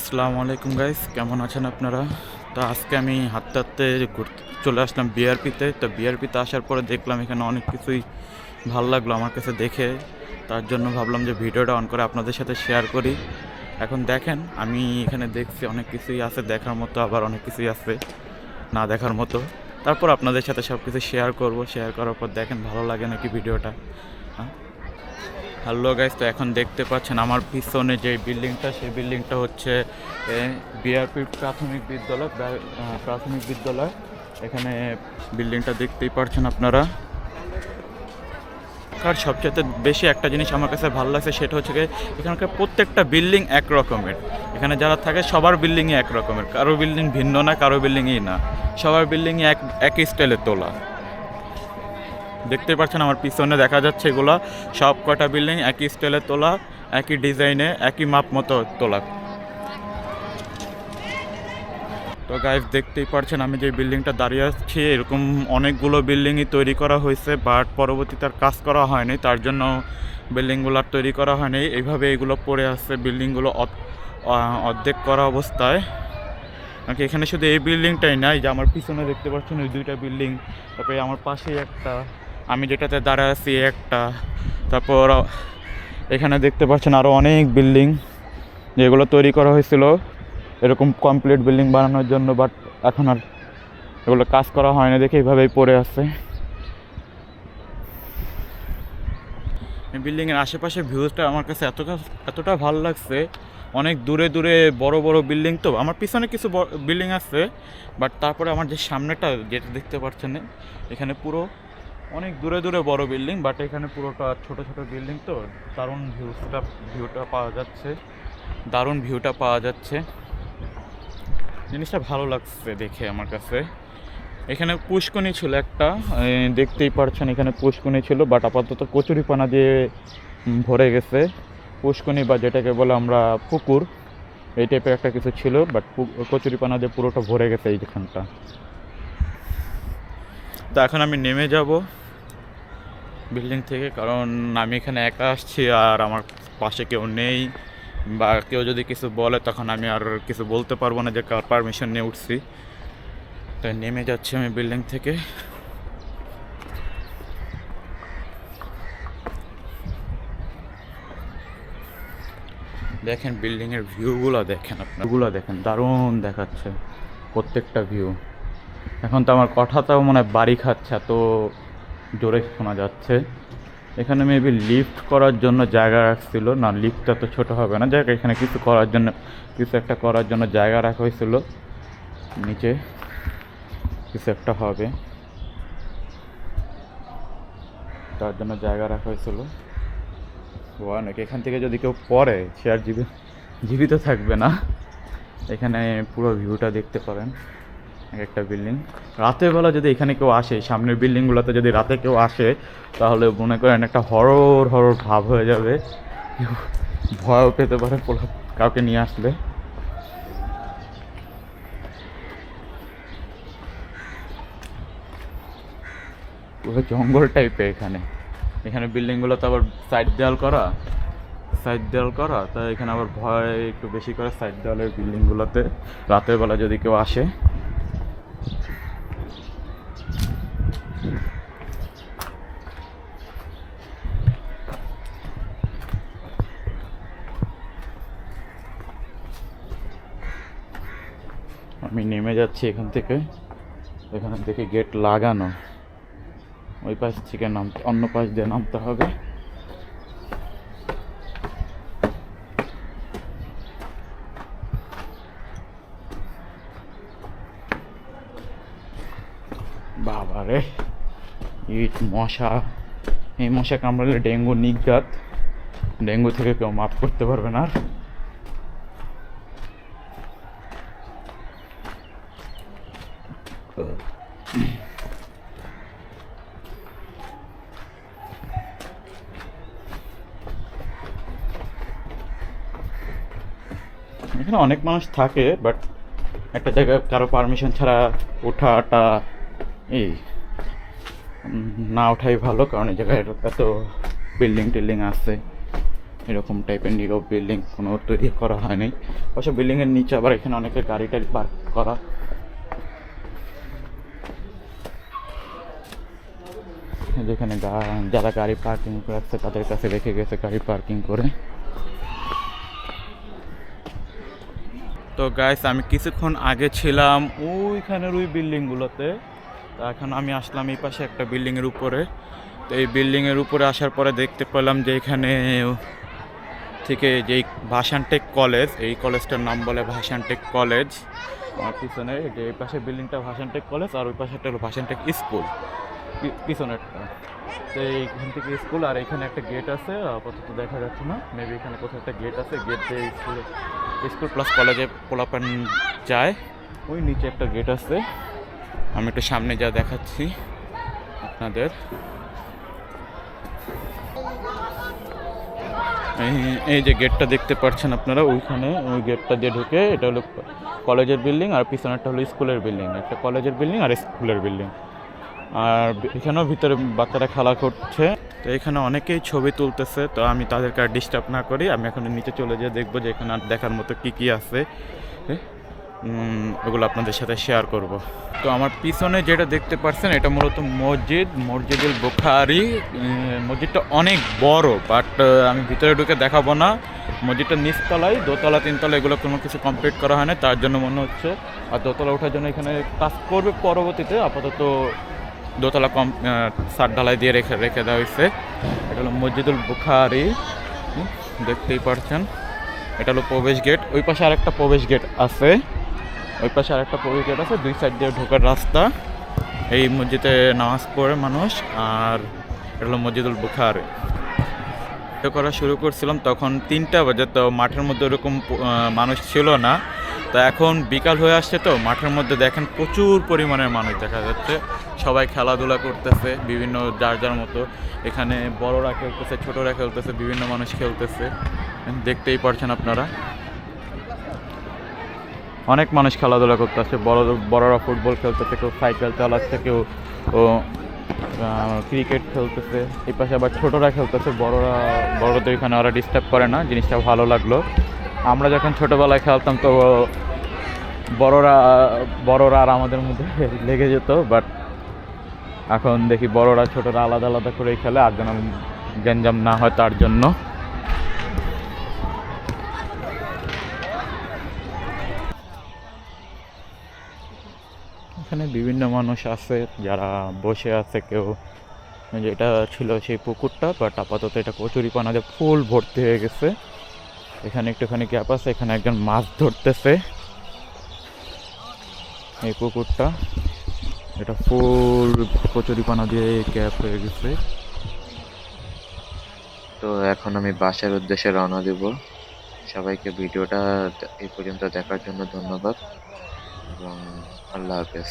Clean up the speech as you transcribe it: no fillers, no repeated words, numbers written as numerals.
আসসালামু আলাইকুম গাইস, কেমন আছেন আপনারা? তো আজকে আমি হাঁটতে হাঁটতে চলে আসলাম বিআরপিতে। তো বিআরপিতে আসার পরে দেখলাম এখানে অনেক কিছুই ভালো লাগলো আমার কাছে দেখে। তার জন্য ভাবলাম যে ভিডিওটা অন করে আপনাদের সাথে শেয়ার করি। এখন দেখেন আমি এখানে দেখছি অনেক কিছুই আছে দেখার মতো, আবার অনেক কিছুই আছে না দেখার মতো। তারপর আপনাদের সাথে সব কিছু শেয়ার করব। শেয়ার করার পর দেখেন ভালো লাগে নাকি ভিডিওটা। হ্যাঁ, হ্যালো গাইস, তো এখন দেখতে পাচ্ছেন আমার পিছনে যে বিল্ডিংটা, সেই বিল্ডিংটা হচ্ছে বিআরপি প্রাথমিক বিদ্যালয়। এখানে বিল্ডিংটা দেখতেই পাচ্ছেন আপনারা। আর সবচেয়ে বেশি একটা জিনিস আমার কাছে ভালো লাগছে, সেটা হচ্ছে কি এখানকার প্রত্যেকটা বিল্ডিং এক রকমের। এখানে যারা থাকে সবার বিল্ডিংই এক রকমের, কারো বিল্ডিং ভিন্ন না, কারো বিল্ডিংই না, সবার বিল্ডিংই একই স্টাইলে তোলা। দেখতে পাচ্ছেন আমার পিছনে দেখা যাচ্ছে এগুলা সব কটা বিল্ডিং একই স্টাইলে তোলা, একই ডিজাইনে, একই মাপ মতো তোলা। তো গাইস দেখতেই পাচ্ছেন আমি যে বিল্ডিংটা দাঁড়িয়ে আছি, এরকম অনেকগুলো বিল্ডিংই তৈরি করা হয়েছে, বাট পরবর্তীতে আর কাজ করা হয়নি, তার জন্য বিল্ডিংগুলো আর তৈরি করা হয়নি। এইভাবে এগুলো পড়ে আছে, বিল্ডিংগুলো অর্ধেক করা অবস্থায়। নাকি এখানে শুধু এই বিল্ডিংটাই নাই, যে আমার পিছনে দেখতে পাচ্ছেন ওই দুইটা বিল্ডিং, তারপরে আমার পাশেই একটা, আমি যেটাতে দাঁড়ায় আছি একটা, তারপর এখানে দেখতে পাচ্ছেন আরও অনেক বিল্ডিং যেগুলো তৈরি করা হয়েছিল এরকম কমপ্লিট বিল্ডিং বানানোর জন্য, বাট এখন আর এগুলো কাজ করা হয় না দেখে এইভাবেই পড়ে আছে। এই বিল্ডিংয়ের আশেপাশে ভিউজটা আমার কাছে এতটা ভালো লাগছে। অনেক দূরে দূরে বড় বড় বিল্ডিং, তো আমার পিছনে কিছু বিল্ডিং আছে, বাট তারপরে আমার যে সামনেটা যেটা দেখতে পাচ্ছেন এখানে পুরো অনেক দূরে দূরে বড় বিল্ডিং, বাট এখানে পুরোটা ছোট ছোট বিল্ডিং। তো দারুণ ভিউটা পাওয়া যাচ্ছে। জিনিসটা ভালো লাগছে দেখে আমার কাছে। এখানে পুষ্করণী ছিল একটা, দেখতেই পারছেন এখানে পুষ্করণী ছিল, বাট আপাতত কচুরিপানা দিয়ে ভরে গেছে। পুষ্করণী বা যেটাকে বলে আমরা পুকুর, এই টাইপের একটা কিছু ছিল, বাট কচুরিপানা দিয়ে পুরোটা ভরে গেছে এইখানটা। তো এখন আমি নেমে যাব বিল্ডিং থেকে, কারণ আমি এখানে একা আসছি আর আমার পাশে কেউ নেই, বা কেউ যদি কিছু বলে তখন আমি আর কিছু বলতে পারবো না যে কার পারমিশন নিয়ে উঠছি। তাই নেমে যাচ্ছি আমি বিল্ডিং থেকে। দেখেন বিল্ডিংয়ের ভিউগুলো দেখেন, আপনারগুলো দেখেন, দারুণ দেখাচ্ছে প্রত্যেকটা ভিউ। এখন তো আমার কথাটাও মনে হয় বাড়ি খাচ্ছে, এত জোরে শোনা যাচ্ছে। এখানে মেবি লিফট করার জন্য জায়গা রাখছিল না, লিফটটা তো ছোটো হবে না, জায়গা এখানে কিছু একটা করার জন্য জায়গা রাখা হয়েছিল, নিচে কিছু একটা হবে তার জন্য জায়গা রাখা হয়েছিল। অনেক এখান থেকে যদি কেউ পড়ে সে আর জীবিত থাকবে না। এখানে পুরো ভিউটা দেখতে পারেন, একটা বিল্ডিং। রাতের বেলা যদি এখানে কেউ আসে, সামনের বিল্ডিংগুলোতে যদি রাতে কেউ আসে, তাহলে মনে করেন একটা হরর ভাব হয়ে যাবে, ভয়ও পেতে পারে কাউকে নিয়ে আসলে। পুরো জঙ্গল টাইপের এখানে বিল্ডিংগুলোতে আবার সাইড দেওয়াল করা, তাই এখানে আবার ভয় একটু বেশি করে সাইড দেওয়ালের বিল্ডিংগুলোতে রাতের বেলা যদি কেউ আসে। আমি নেমে যাচ্ছি এখান থেকে গেট লাগানো, ওই পাশ থেকে অন্য পাশ দিয়ে নামতে হবে। বাবারে এই মশা কামড়ালে ডেঙ্গু নিজ্ঞাত, ডেঙ্গু থেকে কেউ মাফ করতে পারবে না। এখানে অনেক মানুষ থাকে, বাট একটা জায়গায় কারো পারমিশন ছাড়া ওঠাটা না ওঠাই ভালো, কারণ এই জায়গায় এত বিল্ডিং টিল্ডিং আছে। এরকম টাইপের নীরব বিল্ডিং কোনো তৈরি করা হয়নি। অবশ্য বিল্ডিংয়ের নিচে আবার এখানে অনেকে গাড়ি টাড়ি পার্ক করা। যেখানে যারা গাড়ি পার্কিং রাখছে তাদের কাছে রেখে গেছে গাড়ি পার্কিং করে। তো গাইস, আমি কিছুক্ষণ আগে ছিলাম ওইখানের ওই বিল্ডিংগুলোতে, তো এখন আমি আসলাম এই পাশে একটা বিল্ডিংয়ের উপরে। তো এই বিল্ডিংয়ের উপরে আসার পরে দেখতে পেলাম যে এখানে থেকে যেই ভাসানটেক কলেজ, এই কলেজটার নাম বলে ভাসানটেক কলেজ। আমার পিছনে যে এই পাশে বিল্ডিংটা ভাসানটেক কলেজ, আর ওই পাশেটা হলো ভাসানটেক স্কুল পিছনেরটা। তো এইখান থেকে স্কুল, আর এখানে একটা গেট আছে, আপাতত দেখা যাচ্ছে না, মেবি এখানে কোথাও একটা গেট আছে। গেট দিয়ে স্কুল প্লাস কলেজে পোলাপান যায়। ওই নিচে একটা গেট আছে, আমি একটু সামনে যা দেখাচ্ছি আপনাদের। এই যে গেটটা দেখতে পাচ্ছেন আপনারা, ওইখানে ওই গেটটা দিয়ে ঢুকে, এটা হলো কলেজের বিল্ডিং, আর পিছনেরটা হলো স্কুলের বিল্ডিং। একটা কলেজের বিল্ডিং আর স্কুলের বিল্ডিং। আর এখানেও ভিতরে বাচ্চারা খেলা করছে। তো এখানে অনেকেই ছবি তুলতেছে, তো আমি তাদেরকে আর ডিস্টার্ব না করি, আমি এখন নিচে চলে যেয়ে দেখবো যে এখানে আর দেখার মতো কী আছে, ওগুলো আপনাদের সাথে শেয়ার করব। তো আমার পিছনে যেটা দেখতে পাচ্ছেন এটা মূলত মসজিদুল বুখারী। মসজিদটা অনেক বড়, বাট আমি ভিতরে ঢুকে দেখাবো না। মসজিদটা নিচতলায়, দোতলা তিনতলা এগুলো কোনো কিছু কমপ্লিট করা হয় না, তার জন্য মনে হচ্ছে। আর দোতলা ওঠার জন্য এখানে কাজ করবে পরবর্তীতে, আপাতত দোতলা ছাদ ঢালাই দিয়ে রেখে দেওয়া হয়েছে। এটা হলো মসজিদুল বুখারী, দেখতেই পাচ্ছেন। এটা হলো প্রবেশ গেট। ওই পাশে আরেকটা প্রবেশ গেট আছে, দুই সাইড দিয়ে ঢোকার রাস্তা। এই মসজিদে নামাজ পড়ে মানুষ। আর এটা হলো মসজিদুল বুখারী। এটা করা শুরু করছিলাম তখন 3টা বাজে, তো মাঠের মধ্যে ওরকম মানুষ ছিল না। তো এখন বিকাল হয়ে আসছে, তো মাঠের মধ্যে দেখেন প্রচুর পরিমাণের মানুষ দেখা যাচ্ছে। সবাই খেলাধুলা করতেছে বিভিন্ন যার মতো। এখানে বড়রা খেলতেছে, ছোটরা খেলতেছে, বিভিন্ন মানুষ খেলতেছে, দেখতেই পারছেন আপনারা। অনেক মানুষ খেলাধুলা করতেছে, বড়রা ফুটবল খেলতেছে, কেউ সাইকেল চালাচ্ছে, কেউ ক্রিকেট খেলতেছে। এই পাশে আবার ছোটরা খেলতেছে, বড়দের এখানে ওরা ডিস্টার্ব করে না, জিনিসটা ভালো লাগলো। আমরা যখন ছোটোবেলায় খেলতাম তো বড়রা আর আমাদের মধ্যে লেগে যেত, বাট এখন দেখি বড়রা ছোটরা আলাদা আলাদা করেই খেলে, আর যেন গ্যাঞ্জাম না হয় তার জন্য। এখানে বিভিন্ন মানুষ আছে যারা বসে আছে, কেউ যেটা ছিল সেই পুকুরটা, বাট আপাতত এটা কচুরিপানাতে ফুল ভর্তি হয়ে গেছে। এখানে একটুখানি গ্যাপ আছে, এখানে একজন মাছ ধরতেছে। এই পুকুরটা এটা ফুল কচুরিপানা দিয়ে গ্যাপ হয়ে গেছে। তো এখন আমি বাসার উদ্দেশ্যে রওনা দেব। সবাইকে ভিডিওটা এই পর্যন্ত দেখার জন্য ধন্যবাদ এবং আল্লাহ হাফেজ।